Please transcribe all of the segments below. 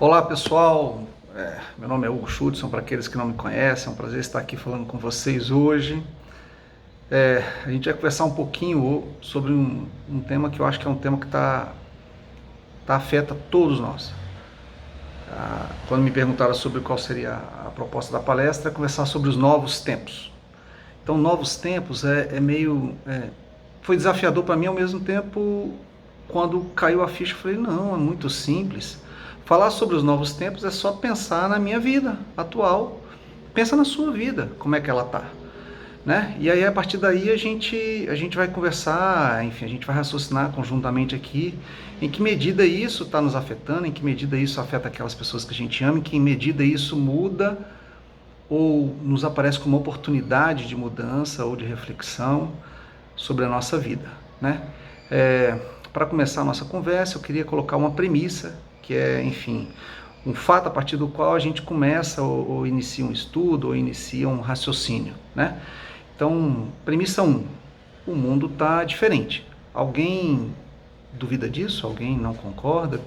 Olá pessoal, meu nome é Hugo Schudson, para aqueles que não me conhecem, é um prazer estar aqui falando com vocês hoje. A gente vai conversar um pouquinho sobre um tema que eu acho que é um tema que afeta todos nós. Quando me perguntaram sobre qual seria a proposta da palestra, é conversar sobre os novos tempos. Então, novos tempos foi desafiador para mim, ao mesmo tempo, quando caiu a ficha, eu falei, não, é muito simples. Falar sobre os novos tempos é só pensar na minha vida atual. Pensa na sua vida, como é que ela está, né? E aí, a partir daí, a gente vai conversar, enfim, a gente vai raciocinar conjuntamente aqui em que medida isso está nos afetando, em que medida isso afeta aquelas pessoas que a gente ama, em que medida isso muda ou nos aparece como uma oportunidade de mudança ou de reflexão sobre a nossa vida, né? Para começar a nossa conversa, eu queria colocar uma premissa, que é, enfim, um fato a partir do qual a gente começa ou inicia um estudo ou inicia um raciocínio, né? Então, premissa 1, o mundo está diferente. Alguém duvida disso? Alguém não concorda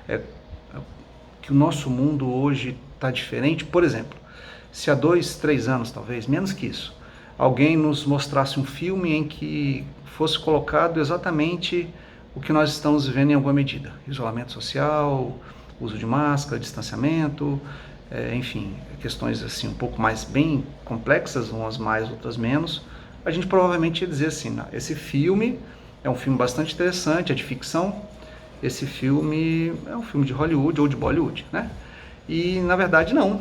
é, que o nosso mundo hoje está diferente? Por exemplo, se há 2, 3 anos, talvez, menos que isso, alguém nos mostrasse um filme em que fosse colocado exatamente o que nós estamos vivendo em alguma medida. Isolamento social, uso de máscara, distanciamento, enfim, questões assim um pouco mais bem complexas, umas mais, outras menos, a gente provavelmente ia dizer assim, não, esse filme é um filme bastante interessante, é de ficção, esse filme é um filme de Hollywood ou de Bollywood, né? E na verdade não,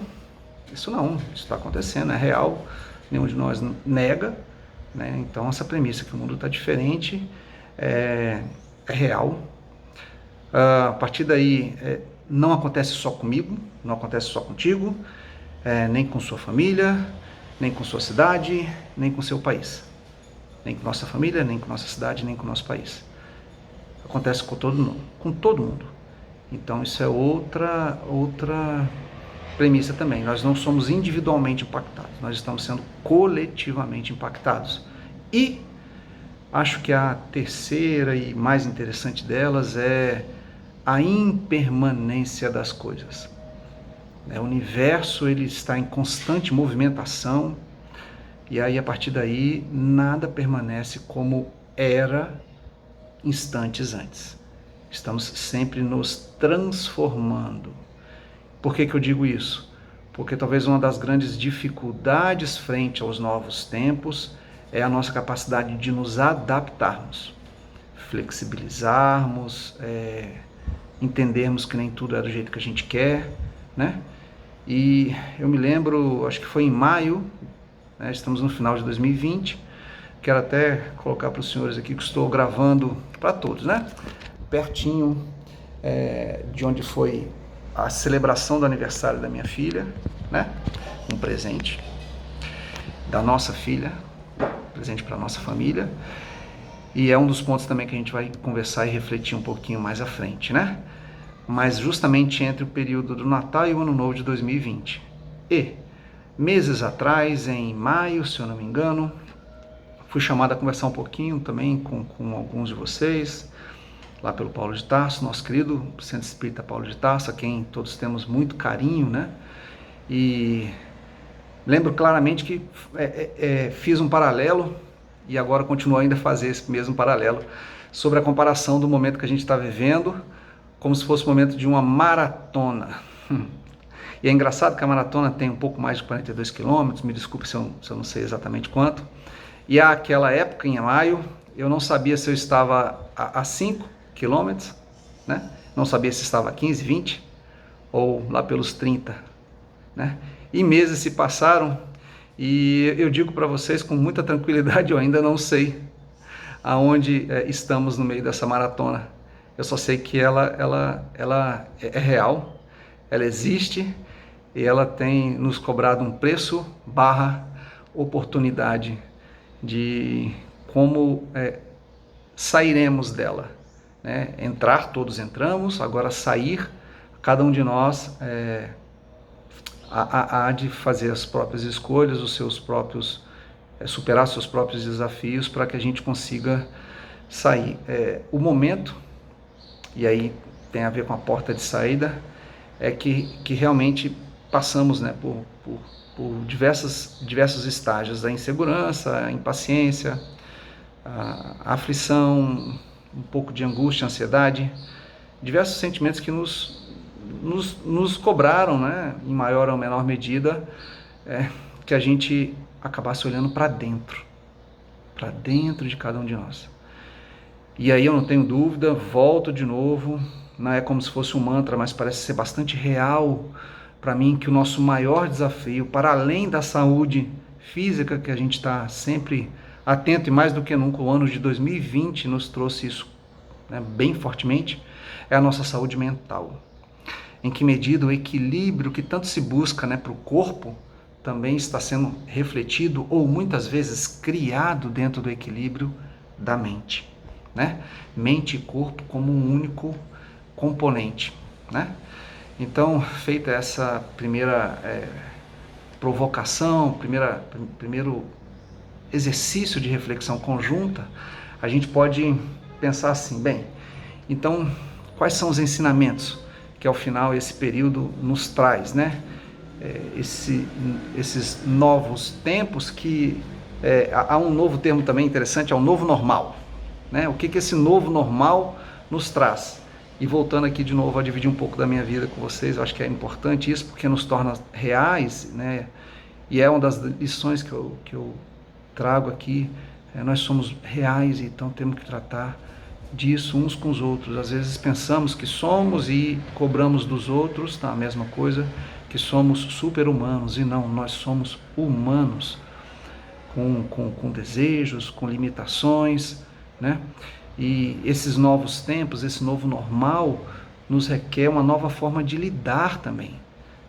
isso está acontecendo, é real, nenhum de nós nega, né? Então essa premissa que o mundo está diferente é real. A partir daí, não acontece só comigo, não acontece só contigo, nem com sua família, nem com sua cidade, nem com seu país. Nem com nossa família, nem com nossa cidade, nem com nosso país. Acontece com todo mundo, com todo mundo. Então isso é outra premissa também. Nós não somos individualmente impactados, nós estamos sendo coletivamente impactados. E acho que a terceira e mais interessante delas é a impermanência das coisas. O universo ele está em constante movimentação e aí a partir daí nada permanece como era instantes antes. Estamos sempre nos transformando. Por que eu digo isso? Porque talvez uma das grandes dificuldades frente aos novos tempos é a nossa capacidade de nos adaptarmos, flexibilizarmos, entendermos que nem tudo é do jeito que a gente quer, né? E eu me lembro, acho que foi em maio, né, estamos no final de 2020, quero até colocar para os senhores aqui que estou gravando para todos, né? Pertinho de onde foi a celebração do aniversário da minha filha, né? Um presente da nossa filha, presente para a nossa família. E é um dos pontos também que a gente vai conversar e refletir um pouquinho mais à frente, né? Mas justamente entre o período do Natal e o Ano Novo de 2020. E meses atrás, em maio, se eu não me engano, fui chamado a conversar um pouquinho também com alguns de vocês, lá pelo Paulo de Tarso, nosso querido Centro Espírita Paulo de Tarso, a quem todos temos muito carinho, né? E lembro claramente que fiz um paralelo, e agora continuo ainda a fazer esse mesmo paralelo, sobre a comparação do momento que a gente está vivendo, como se fosse o momento de uma maratona. E é engraçado que a maratona tem um pouco mais de 42 quilômetros, me desculpe se eu não sei exatamente quanto, e àquela época, em maio, eu não sabia se eu estava a 5 quilômetros, né? Não sabia se estava a 15, 20 ou lá pelos 30, né? E meses se passaram e eu digo para vocês com muita tranquilidade, eu ainda não sei aonde estamos no meio dessa maratona. Eu só sei que ela é real, ela existe e ela tem nos cobrado um preço / oportunidade de como sairemos dela, né? Entrar, todos entramos, agora sair, cada um de nós há de fazer as próprias escolhas, os seus próprios, superar seus próprios desafios para que a gente consiga sair. O momento, e aí tem a ver com a porta de saída, é que realmente passamos, né, por diversos estágios da insegurança, a impaciência, a aflição, um pouco de angústia, ansiedade, diversos sentimentos que nos cobraram, né, em maior ou menor medida, que a gente acabasse olhando para dentro de cada um de nós. E aí eu não tenho dúvida, volto de novo, não é como se fosse um mantra, mas parece ser bastante real para mim que o nosso maior desafio, para além da saúde física, que a gente está sempre atento, e mais do que nunca o ano de 2020 nos trouxe isso, né, bem fortemente, é a nossa saúde mental. Em que medida o equilíbrio que tanto se busca, né, para o corpo também está sendo refletido ou muitas vezes criado dentro do equilíbrio da mente, né? Mente e corpo como um único componente, né? Então, feita essa primeira provocação, primeiro exercício de reflexão conjunta, a gente pode pensar assim, bem, então quais são os ensinamentos que ao final esse período nos traz, né? Esses novos tempos que há um novo termo também interessante, é o novo normal, né? O que esse novo normal nos traz? E voltando aqui de novo a dividir um pouco da minha vida com vocês, eu acho que é importante isso porque nos torna reais, né? E é uma das lições que eu trago aqui. Nós somos reais, então temos que tratar disso uns com os outros. Às vezes pensamos que somos e cobramos dos outros, tá? A mesma coisa, que somos super-humanos, e não, nós somos humanos, com desejos, com limitações, né? E esses novos tempos, esse novo normal, nos requer uma nova forma de lidar também,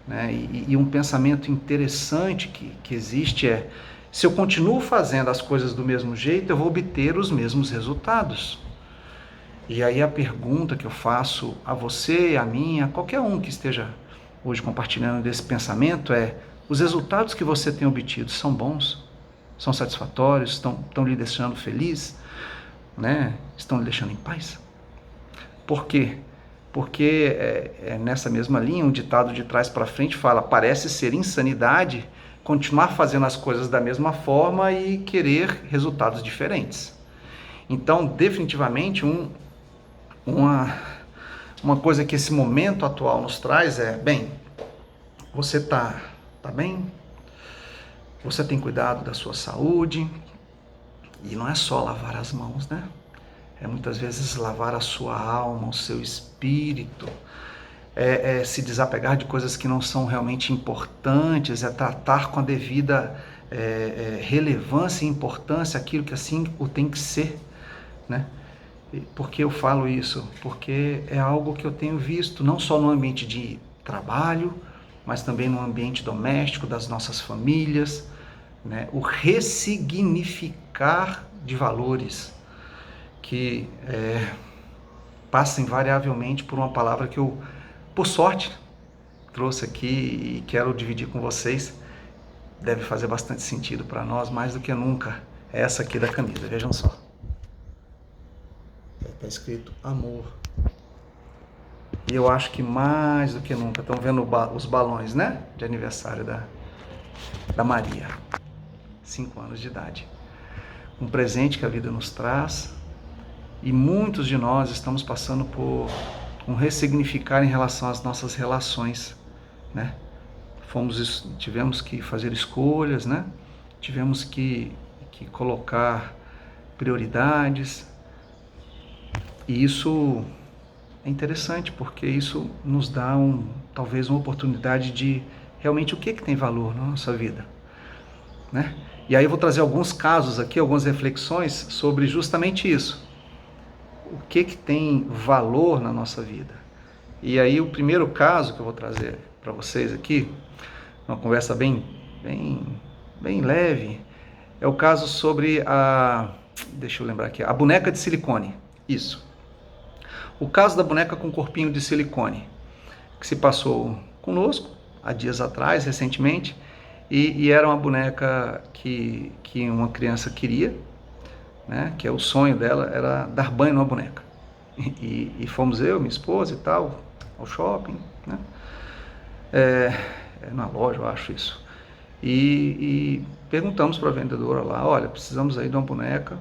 né? E um pensamento interessante que existe é, se eu continuo fazendo as coisas do mesmo jeito, eu vou obter os mesmos resultados. E aí a pergunta que eu faço a você, a mim, a qualquer um que esteja hoje compartilhando desse pensamento é, os resultados que você tem obtido são bons? São satisfatórios? Estão lhe deixando feliz? Né? Estão lhe deixando em paz? Por quê? Porque nessa mesma linha, um ditado de trás para frente fala, parece ser insanidade continuar fazendo as coisas da mesma forma e querer resultados diferentes. Então, definitivamente, uma coisa que esse momento atual nos traz é, bem, você tá bem? Você tem cuidado da sua saúde? E não é só lavar as mãos, né? É muitas vezes lavar a sua alma, o seu espírito, se desapegar de coisas que não são realmente importantes, é tratar com a devida relevância e importância aquilo que assim o tem que ser, né? Por que eu falo isso? Porque é algo que eu tenho visto, não só no ambiente de trabalho, mas também no ambiente doméstico, das nossas famílias, né? O ressignificar de valores que passa invariavelmente por uma palavra que eu, por sorte, trouxe aqui e quero dividir com vocês. Deve fazer bastante sentido para nós, mais do que nunca. É essa aqui da camisa, vejam só. Está escrito amor. E eu acho que mais do que nunca, estão vendo os balões, né? De aniversário da Maria. 5 anos de idade. Um presente que a vida nos traz. E muitos de nós estamos passando por um ressignificar em relação às nossas relações, né? Tivemos que fazer escolhas, né? Tivemos que colocar prioridades. E isso é interessante, porque isso nos dá talvez uma oportunidade de realmente o que tem valor na nossa vida, né? E aí eu vou trazer alguns casos aqui, algumas reflexões sobre justamente isso. O que tem valor na nossa vida? E aí o primeiro caso que eu vou trazer para vocês aqui, uma conversa bem leve, é o caso sobre deixa eu lembrar aqui, a boneca de silicone. Isso. O caso da boneca com corpinho de silicone, que se passou conosco há dias atrás, recentemente, e era uma boneca que uma criança queria, né, que o sonho dela era dar banho numa boneca. E fomos eu, minha esposa e tal, ao shopping, né? É na loja, eu acho isso. E perguntamos para a vendedora lá, olha, precisamos aí de uma boneca,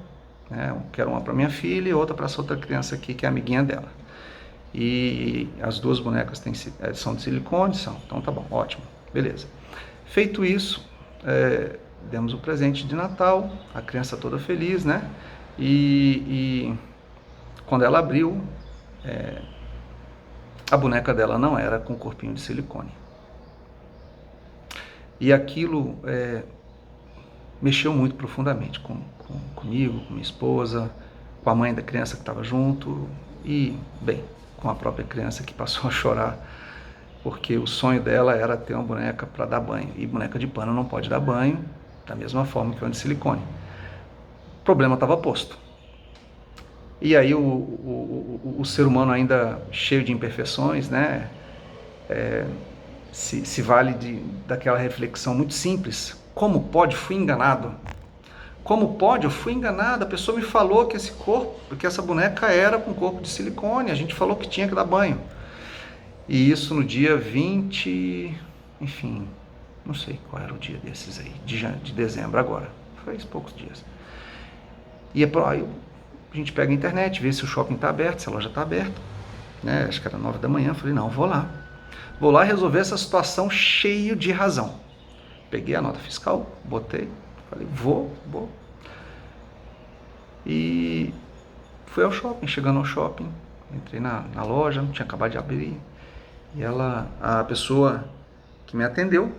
né? Quero uma para minha filha e outra para essa outra criança aqui que é amiguinha dela. E as duas bonecas são de silicone, então tá bom, ótimo, beleza. Feito isso, demos o presente de Natal, a criança toda feliz, né? E quando ela abriu, a boneca dela não era com corpinho de silicone. E aquilo mexeu muito profundamente comigo, com minha esposa, com a mãe da criança que estava junto e, bem, com a própria criança que passou a chorar, porque o sonho dela era ter uma boneca para dar banho. E boneca de pano não pode dar banho, da mesma forma que uma de silicone. O problema estava posto. E aí o ser humano ainda cheio de imperfeições, né? Se vale daquela reflexão muito simples. Como pode? Fui enganado. Como pode? Eu fui enganado. A pessoa me falou que essa boneca era com corpo de silicone. A gente falou que tinha que dar banho. E isso no dia 20, enfim, não sei qual era o dia desses aí, de dezembro agora. Faz poucos dias. E aí a gente pega a internet, vê se o shopping está aberto, se a loja está aberta. Né? Acho que era 9 da manhã. Falei, não, vou lá. Vou lá resolver essa situação cheio de razão. Peguei a nota fiscal, botei, falei, vou. E fui ao shopping. Chegando ao shopping, entrei na loja, não tinha acabado de abrir. E a pessoa que me atendeu,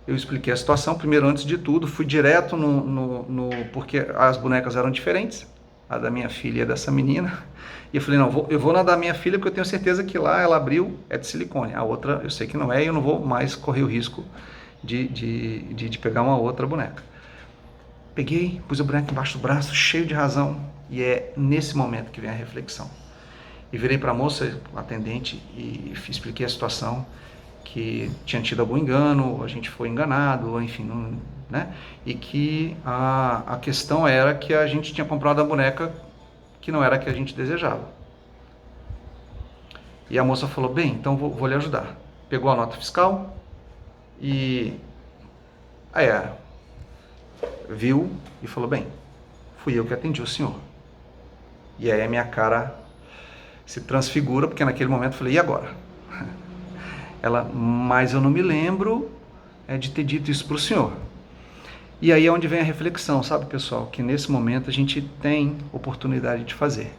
eu expliquei a situação. Primeiro, antes de tudo, fui direto porque as bonecas eram diferentes, a da minha filha e a dessa menina. E eu falei, não, eu vou na da minha filha porque eu tenho certeza que lá ela abriu, é de silicone. A outra eu sei que não é e eu não vou mais correr o risco de pegar uma outra boneca. Peguei, pus a boneca embaixo do braço, cheio de razão. E é nesse momento que vem a reflexão. E virei para a moça, atendente, e expliquei a situação, que tinha tido algum engano, a gente foi enganado, enfim, não, né? E que a questão era que a gente tinha comprado a boneca que não era a que a gente desejava. E a moça falou, bem, então vou lhe ajudar. Pegou a nota fiscal e viu e falou, bem, fui eu que atendi o senhor. E aí a minha cara se transfigura, porque naquele momento eu falei, e agora? Ela, mas eu não me lembro de ter dito isso para o senhor. E aí é onde vem a reflexão, sabe, pessoal? Que nesse momento a gente tem oportunidade de fazer.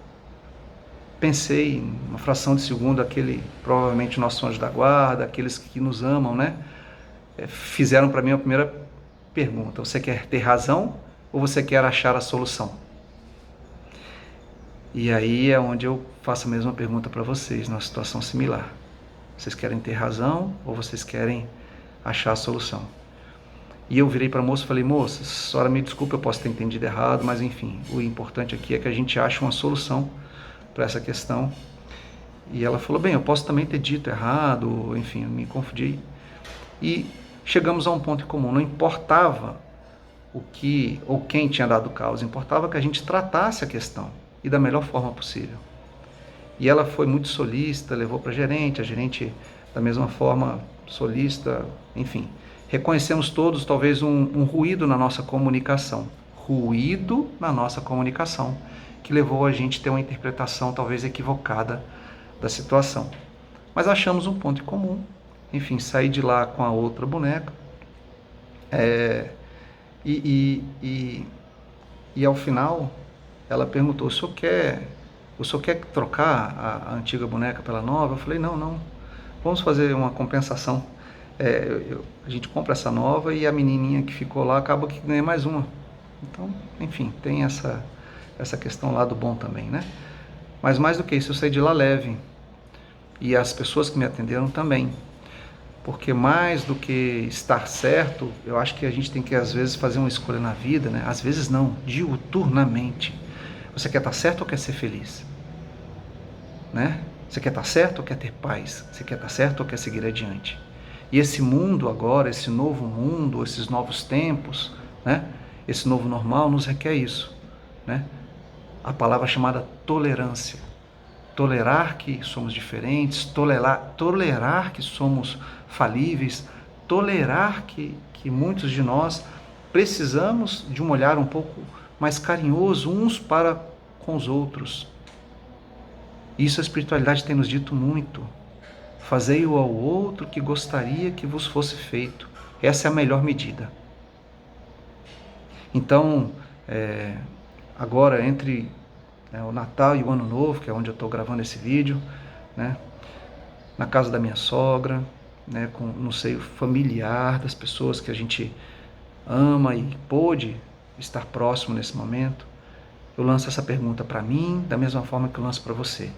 Pensei, uma fração de segundo, provavelmente nosso anjo da guarda, aqueles que nos amam, né? Fizeram para mim a primeira pergunta. Você quer ter razão ou você quer achar a solução? E aí é onde eu faço a mesma pergunta para vocês, numa situação similar. Vocês querem ter razão ou vocês querem achar a solução? E eu virei para a moça e falei, moça, a senhora me desculpa, eu posso ter entendido errado, mas enfim, o importante aqui é que a gente ache uma solução para essa questão. E ela falou, bem, eu posso também ter dito errado, enfim, eu me confundi. E chegamos a um ponto em comum, não importava o que ou quem tinha dado causa, importava que a gente tratasse a questão e da melhor forma possível. E ela foi muito solícita, levou para a gerente da mesma forma solícita, enfim. Reconhecemos todos talvez um ruído na nossa comunicação, que levou a gente a ter uma interpretação talvez equivocada da situação. Mas achamos um ponto em comum, enfim, saí de lá com a outra boneca, e ao final ela perguntou, o senhor quer trocar a antiga boneca pela nova? Eu falei, não, vamos fazer uma compensação. A gente compra essa nova e a menininha que ficou lá acaba que ganha mais uma. Então, enfim, tem essa questão lá do bom também, né? Mas mais do que isso, eu saí de lá leve. E as pessoas que me atenderam também. Porque mais do que estar certo, eu acho que a gente tem que às vezes fazer uma escolha na vida, né? Às vezes não, diuturnamente. Você quer estar certo ou quer ser feliz? Né? Você quer estar certo ou quer ter paz? Você quer estar certo ou quer seguir adiante? E esse mundo agora, esse novo mundo, esses novos tempos, né? Esse novo normal nos requer isso, né? A palavra chamada tolerância. tolerar que somos diferentes, tolerar que somos falíveis, tolerar que muitos de nós precisamos de um olhar um pouco mais carinhoso uns para com os outros. Isso a espiritualidade tem nos dito muito. Fazei-o ao outro que gostaria que vos fosse feito. Essa é a melhor medida. Então, agora entre o Natal e o Ano Novo, que é onde eu estou gravando esse vídeo, né, na casa da minha sogra, né, no seio familiar das pessoas que a gente ama e pôde estar próximo nesse momento, eu lanço essa pergunta para mim, da mesma forma que eu lanço para você.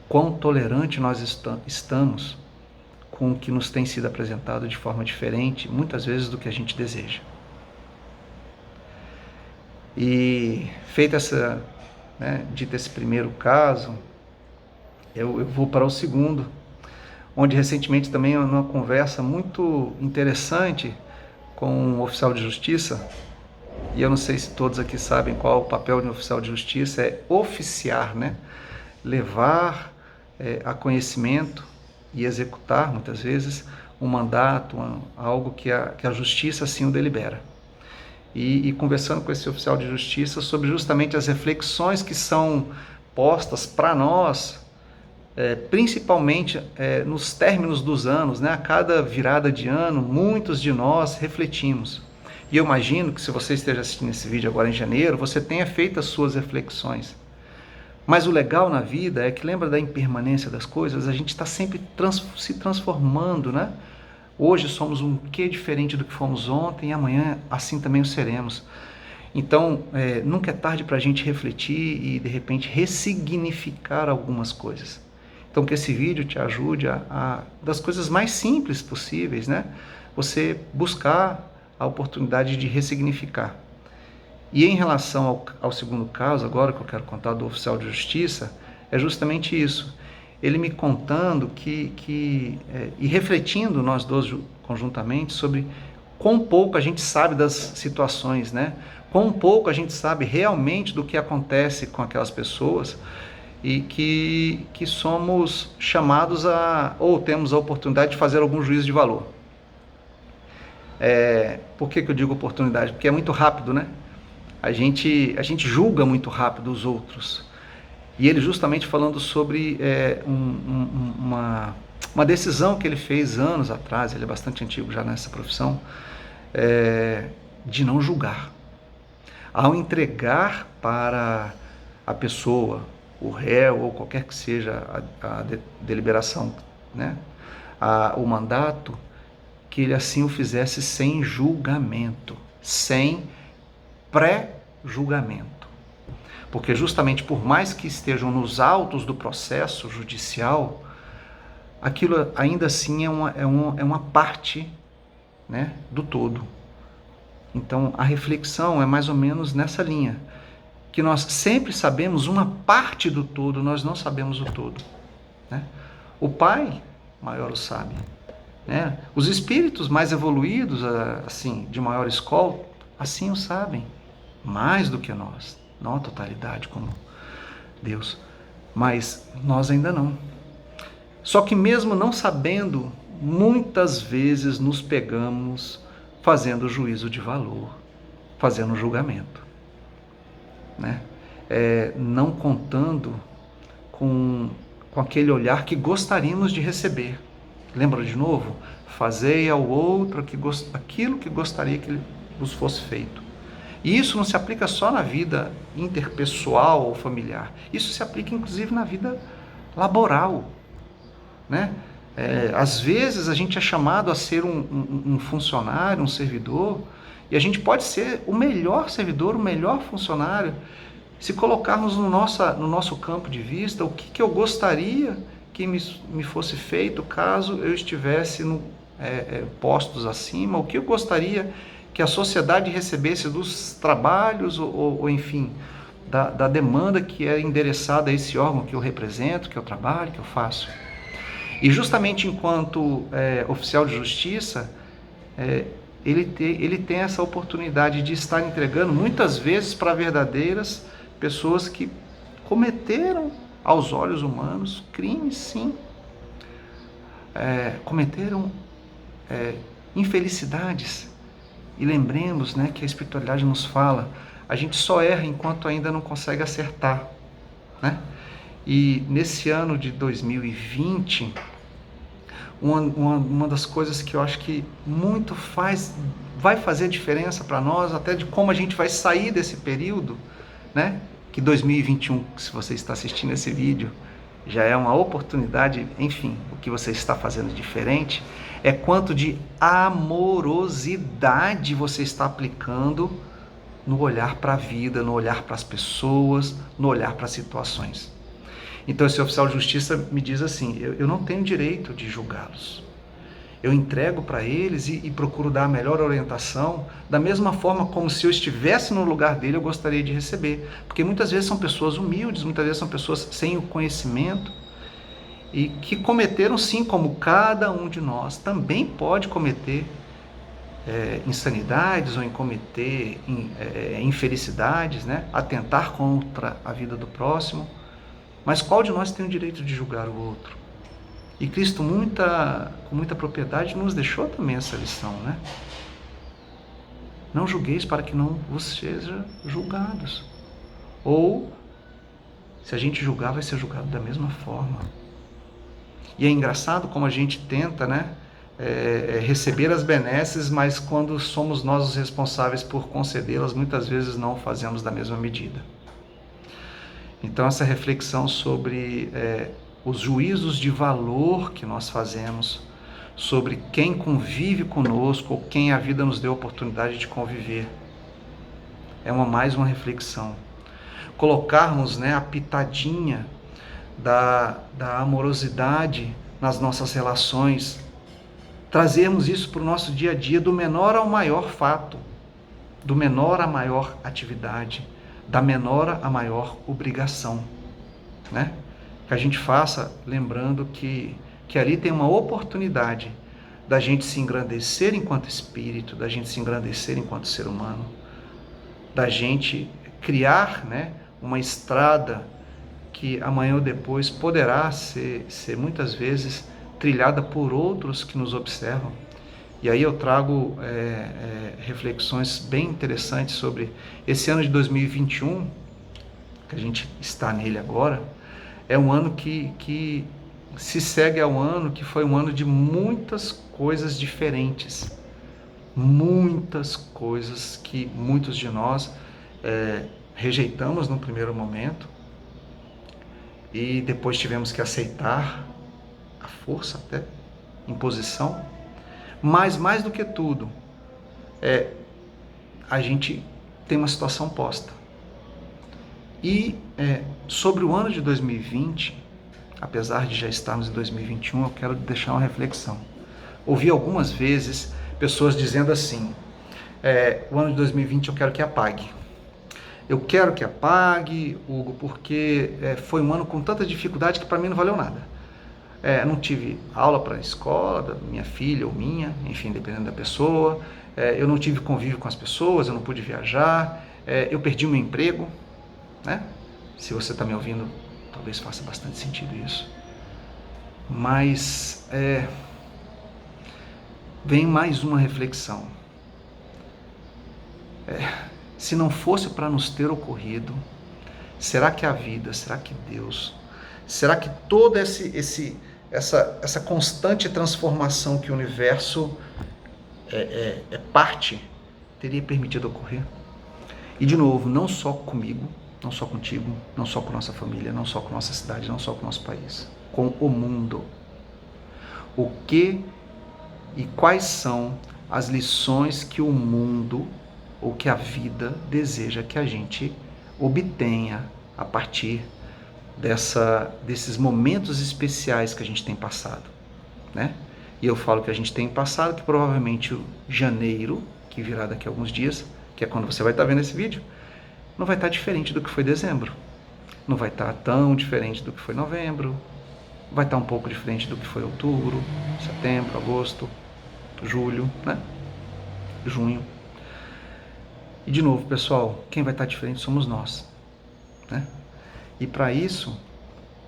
Quão tolerante nós estamos com o que nos tem sido apresentado de forma diferente, muitas vezes, do que a gente deseja. E feito dito esse primeiro caso, eu vou para o segundo, onde recentemente também numa conversa muito interessante com um oficial de justiça, e eu não sei se todos aqui sabem qual é o papel de um oficial de justiça, é oficiar, né? Levar a conhecimento e executar, muitas vezes, um mandato, algo que a justiça assim o delibera. E conversando com esse oficial de justiça sobre justamente as reflexões que são postas para nós, principalmente nos términos dos anos, né? A cada virada de ano, muitos de nós refletimos. E eu imagino que se você esteja assistindo esse vídeo agora em janeiro, você tenha feito as suas reflexões. Mas o legal na vida é que, lembra da impermanência das coisas? A gente está sempre se transformando, né? Hoje somos um quê diferente do que fomos ontem e amanhã assim também o seremos. Então, nunca é tarde para a gente refletir e, de repente, ressignificar algumas coisas. Então, que esse vídeo te ajude das coisas mais simples possíveis, né? Você buscar a oportunidade de ressignificar. E em relação ao segundo caso, agora que eu quero contar do oficial de justiça, é justamente isso. Ele me contando e refletindo nós dois conjuntamente sobre quão pouco a gente sabe das situações, né? Quão pouco a gente sabe realmente do que acontece com aquelas pessoas e que somos chamados ou temos a oportunidade de fazer algum juízo de valor. Por que eu digo oportunidade? Porque é muito rápido, né? A gente julga muito rápido os outros. E ele justamente falando sobre uma decisão que ele fez anos atrás, ele é bastante antigo já nessa profissão, de não julgar. Ao entregar para a pessoa, o réu ou qualquer que seja a deliberação, né, o mandato, que ele assim o fizesse sem julgamento, sem pré-julgamento. Porque justamente por mais que estejam nos autos do processo judicial, aquilo ainda assim é uma parte, né, do todo. Então a reflexão é mais ou menos nessa linha, que nós sempre sabemos uma parte do todo, nós não sabemos o todo, né? O Pai maior o sabe, né? Os espíritos mais evoluídos, assim, de maior escola, assim o sabem, mais do que nós, não a totalidade como Deus, mas nós ainda não. Só que mesmo não sabendo, muitas vezes nos pegamos fazendo juízo de valor, fazendo julgamento, né? Não contando com aquele olhar que gostaríamos de receber. Lembra de novo? Fazei ao outro aquilo que gostaria que vos fosse feito. E isso não se aplica só na vida interpessoal ou familiar. Isso se aplica inclusive na vida laboral, né? Às vezes a gente é chamado a ser um funcionário, um servidor, e a gente pode ser o melhor servidor, o melhor funcionário, se colocarmos no nosso campo de vista, o que eu gostaria que me fosse feito caso eu estivesse postos acima, o que eu gostaria que a sociedade recebesse dos trabalhos ou enfim, da demanda que é endereçada a esse órgão que eu represento, que eu trabalho, que eu faço. E justamente enquanto oficial de justiça, ele tem essa oportunidade de estar entregando muitas vezes para verdadeiras pessoas que cometeram aos olhos humanos, crimes sim, cometeram infelicidades. E lembremos, né, que a espiritualidade nos fala, a gente só erra enquanto ainda não consegue acertar, né? E nesse ano de 2020, uma das coisas que eu acho que muito vai fazer diferença para nós, até de como a gente vai sair desse período, né? Que 2021, se você está assistindo esse vídeo, já é uma oportunidade, enfim, o que você está fazendo diferente, é quanto de amorosidade você está aplicando no olhar para a vida, no olhar para as pessoas, no olhar para as situações. Então esse oficial de justiça me diz assim, eu não tenho direito de julgá-los. Eu entrego para eles e procuro dar a melhor orientação, da mesma forma como se eu estivesse no lugar dele, eu gostaria de receber. Porque muitas vezes são pessoas humildes, muitas vezes são pessoas sem o conhecimento e que cometeram, sim, como cada um de nós, também pode cometer insanidades ou cometer infelicidades, né? Atentar contra a vida do próximo. Mas qual de nós tem o direito de julgar o outro? E Cristo, com muita propriedade, nos deixou também essa lição, né? Não julgueis para que não vos sejam julgados. Ou, se a gente julgar, vai ser julgado da mesma forma. E é engraçado como a gente tenta, né, receber as benesses, mas quando somos nós os responsáveis por concedê-las, muitas vezes não o fazemos da mesma medida. Então, essa reflexão sobre os juízos de valor que nós fazemos, sobre quem convive conosco ou quem a vida nos deu a oportunidade de conviver, é mais uma reflexão. Colocarmos, né, a pitadinha da amorosidade nas nossas relações, trazermos isso para o nosso dia a dia, do menor ao maior fato, do menor à maior atividade, da menor à maior obrigação, né? Que a gente faça lembrando que ali tem uma oportunidade da gente se engrandecer enquanto espírito, da gente se engrandecer enquanto ser humano, da gente criar, né, uma estrada que amanhã ou depois poderá ser muitas vezes trilhada por outros que nos observam. E aí eu trago reflexões bem interessantes sobre esse ano de 2021, que a gente está nele agora. É um ano que se segue ao ano que foi um ano de muitas coisas diferentes. Muitas coisas que muitos de nós rejeitamos no primeiro momento e depois tivemos que aceitar à força, até imposição. Mas mais do que tudo, a gente tem uma situação posta. E sobre o ano de 2020, apesar de já estarmos em 2021, eu quero deixar uma reflexão. Ouvi algumas vezes pessoas dizendo assim, o ano de 2020 eu quero que apague. Eu quero que apague, Hugo, porque foi um ano com tanta dificuldade que para mim não valeu nada. Não tive aula para a escola, da minha filha ou minha, enfim, dependendo da pessoa. Eu não tive convívio com as pessoas, eu não pude viajar, eu perdi o meu emprego, né? Se você está me ouvindo, talvez faça bastante sentido isso. Mas vem mais uma reflexão. Se não fosse para nos ter ocorrido, será que a vida, será que Deus, será que toda essa constante transformação que o universo é parte, teria permitido ocorrer? E de novo, não só comigo, não só contigo, não só com nossa família, não só com nossa cidade, não só com nosso país, com o mundo. O que e quais são as lições que o mundo ou que a vida deseja que a gente obtenha a partir desses momentos especiais que a gente tem passado, né? E eu falo que a gente tem passado, que provavelmente o janeiro, que virá daqui a alguns dias, que é quando você vai estar vendo esse vídeo, não vai estar diferente do que foi dezembro. Não vai estar tão diferente do que foi novembro. Vai estar um pouco diferente do que foi outubro, setembro, agosto, julho, né? Junho. E de novo, pessoal, quem vai estar diferente somos nós, né? E para isso,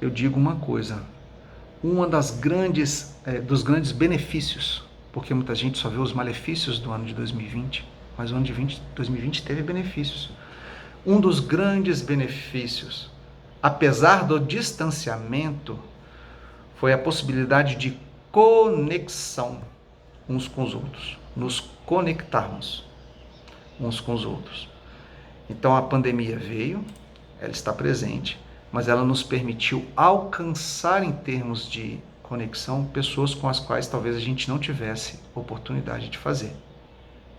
eu digo uma coisa, uma das grandes, dos grandes benefícios, porque muita gente só vê os malefícios do ano de 2020, mas o ano de 2020 teve benefícios. Um dos grandes benefícios, apesar do distanciamento, foi a possibilidade de conexão uns com os outros, nos conectarmos uns com os outros. Então a pandemia veio, ela está presente, mas ela nos permitiu alcançar em termos de conexão pessoas com as quais talvez a gente não tivesse oportunidade de fazer.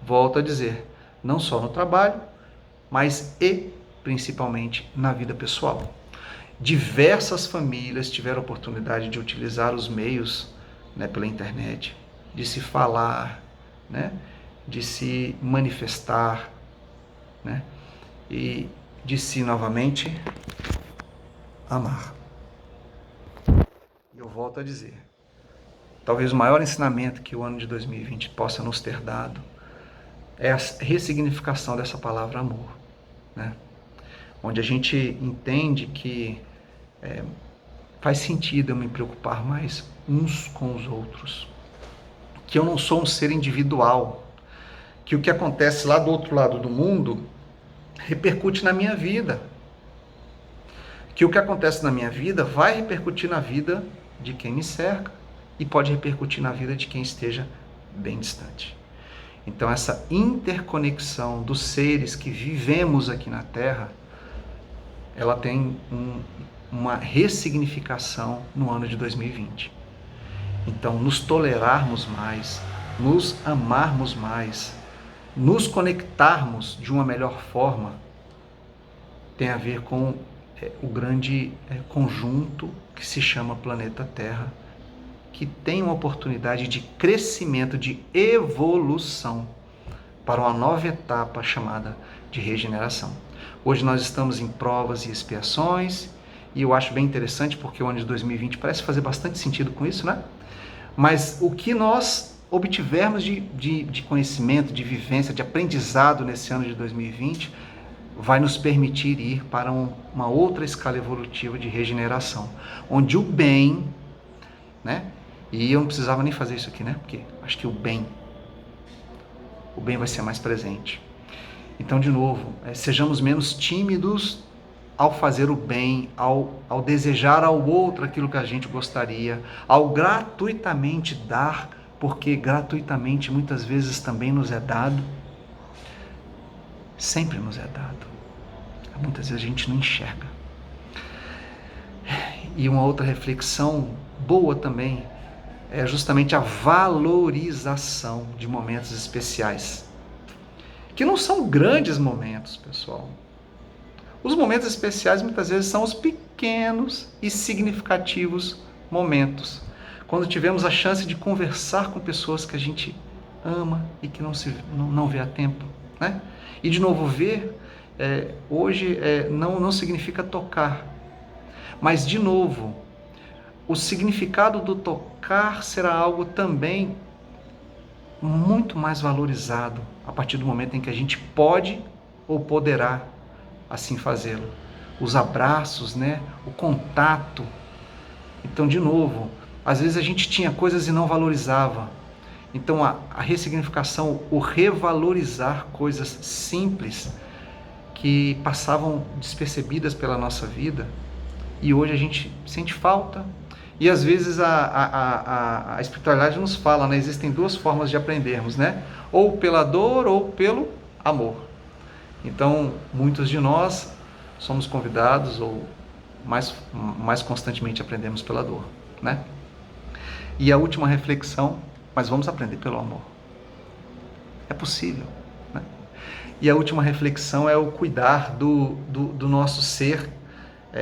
Volto a dizer, não só no trabalho, mas principalmente na vida pessoal. Diversas famílias tiveram a oportunidade de utilizar os meios, né, pela internet, de se falar, né, de se manifestar, né, e de se novamente amar. E eu volto a dizer, talvez o maior ensinamento que o ano de 2020 possa nos ter dado é a ressignificação dessa palavra amor, né? Onde a gente entende que faz sentido eu me preocupar mais uns com os outros, que eu não sou um ser individual, que o que acontece lá do outro lado do mundo repercute na minha vida, que o que acontece na minha vida vai repercutir na vida de quem me cerca e pode repercutir na vida de quem esteja bem distante. Então essa interconexão dos seres que vivemos aqui na Terra, ela tem uma ressignificação no ano de 2020. Então nos tolerarmos mais, nos amarmos mais, nos conectarmos de uma melhor forma, tem a ver com o grande conjunto que se chama planeta Terra, que tem uma oportunidade de crescimento, de evolução para uma nova etapa chamada de regeneração. Hoje nós estamos em provas e expiações, e eu acho bem interessante porque o ano de 2020 parece fazer bastante sentido com isso, né? Mas o que nós obtivermos de conhecimento, de vivência, de aprendizado nesse ano de 2020 vai nos permitir ir para uma outra escala evolutiva de regeneração, onde o bem, né? E eu não precisava nem fazer isso aqui, né? Porque acho que o bem vai ser mais presente. Então, de novo, sejamos menos tímidos ao fazer o bem, ao desejar ao outro aquilo que a gente gostaria, ao gratuitamente dar, porque gratuitamente muitas vezes também nos é dado, sempre nos é dado. Muitas vezes a gente não enxerga. E uma outra reflexão boa também é justamente a valorização de momentos especiais, que não são grandes momentos, pessoal. Os momentos especiais muitas vezes são os pequenos e significativos momentos, quando tivemos a chance de conversar com pessoas que a gente ama e que não vê há tempo, né? E de novo, ver hoje não significa tocar, mas de novo, o significado do tocar será algo também muito mais valorizado a partir do momento em que a gente pode ou poderá assim fazê-lo. Os abraços, né? O contato. Então, de novo, às vezes a gente tinha coisas e não valorizava. Então, a ressignificação, o revalorizar coisas simples que passavam despercebidas pela nossa vida e hoje a gente sente falta. E às vezes a espiritualidade nos fala, né? Existem duas formas de aprendermos, né? Ou pela dor ou pelo amor. Então, muitos de nós somos convidados ou mais constantemente aprendemos pela dor, né? E a última reflexão, mas vamos aprender pelo amor. É possível, né? E a última reflexão é o cuidar do nosso ser,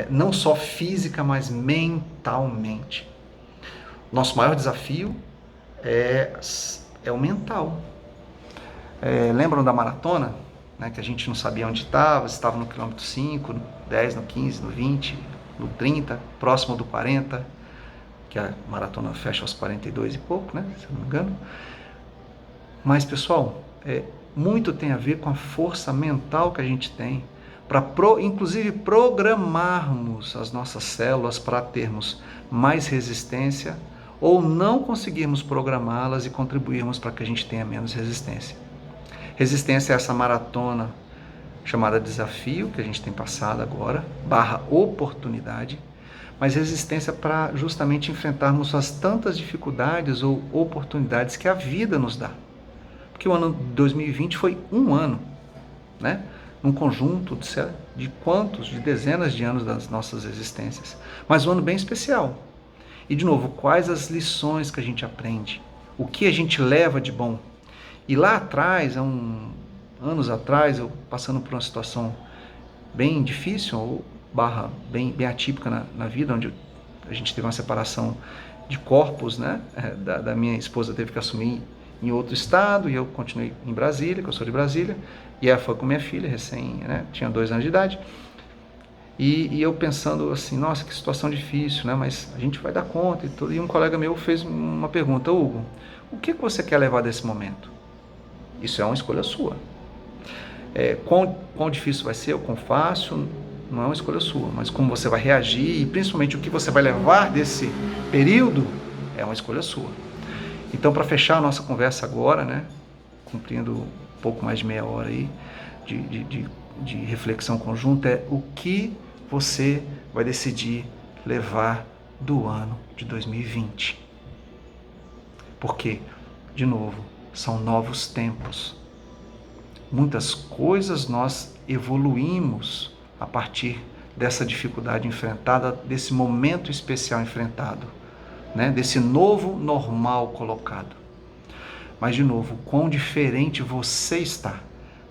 não só física, mas mentalmente. Nosso maior desafio é o mental. Lembram da maratona? Né, que a gente não sabia onde estava, se estava no quilômetro 5, no 10, no 15, no 20, no 30, próximo do 40, que a maratona fecha aos 42 e pouco, né, se eu não me engano. Mas, pessoal, muito tem a ver com a força mental que a gente tem para inclusive programarmos as nossas células para termos mais resistência ou não conseguirmos programá-las e contribuirmos para que a gente tenha menos resistência. Resistência é essa maratona chamada desafio que a gente tem passado agora, / oportunidade, mas resistência para justamente enfrentarmos as tantas dificuldades ou oportunidades que a vida nos dá. Porque o ano 2020 foi um ano, né? Num conjunto de dezenas de anos das nossas existências, mas um ano bem especial. E de novo, quais as lições que a gente aprende? O que a gente leva de bom? E lá atrás, anos atrás, eu passando por uma situação bem difícil, ou bem atípica na vida, onde a gente teve uma separação de corpos, né? Da minha esposa teve que assumir em outro estado, e eu continuei em Brasília, que eu sou de Brasília, e ela foi com minha filha, tinha 2 anos de idade, e eu pensando assim, nossa, que situação difícil, né? Mas a gente vai dar conta e tudo. E um colega meu fez uma pergunta: Hugo, o que você quer levar desse momento? Isso é uma escolha sua. Quão difícil vai ser, ou quão fácil, não é uma escolha sua, mas como você vai reagir e principalmente o que você vai levar desse período é uma escolha sua. Então, para fechar a nossa conversa agora, né, cumprindo um pouco mais de meia hora aí de reflexão conjunta, é o que você vai decidir levar do ano de 2020. Porque, de novo, são novos tempos. Muitas coisas nós evoluímos a partir dessa dificuldade enfrentada, desse momento especial enfrentado, né? Desse novo normal colocado. Mas, de novo, quão diferente você está,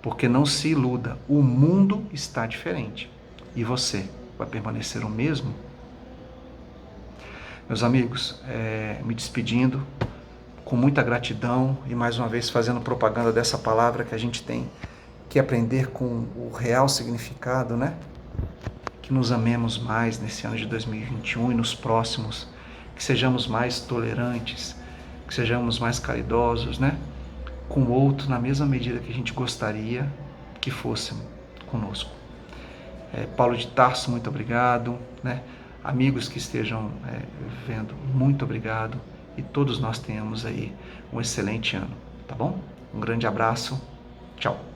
porque não se iluda, o mundo está diferente e você vai permanecer o mesmo? Meus amigos, me despedindo com muita gratidão e mais uma vez fazendo propaganda dessa palavra que a gente tem que aprender com o real significado, né? Que nos amemos mais nesse ano de 2021 e nos próximos, que sejamos mais tolerantes, que sejamos mais caridosos, né? Com o outro na mesma medida que a gente gostaria que fosse conosco. Paulo de Tarso, muito obrigado, né? Amigos que estejam vendo, muito obrigado, e todos nós tenhamos aí um excelente ano, tá bom? Um grande abraço, tchau!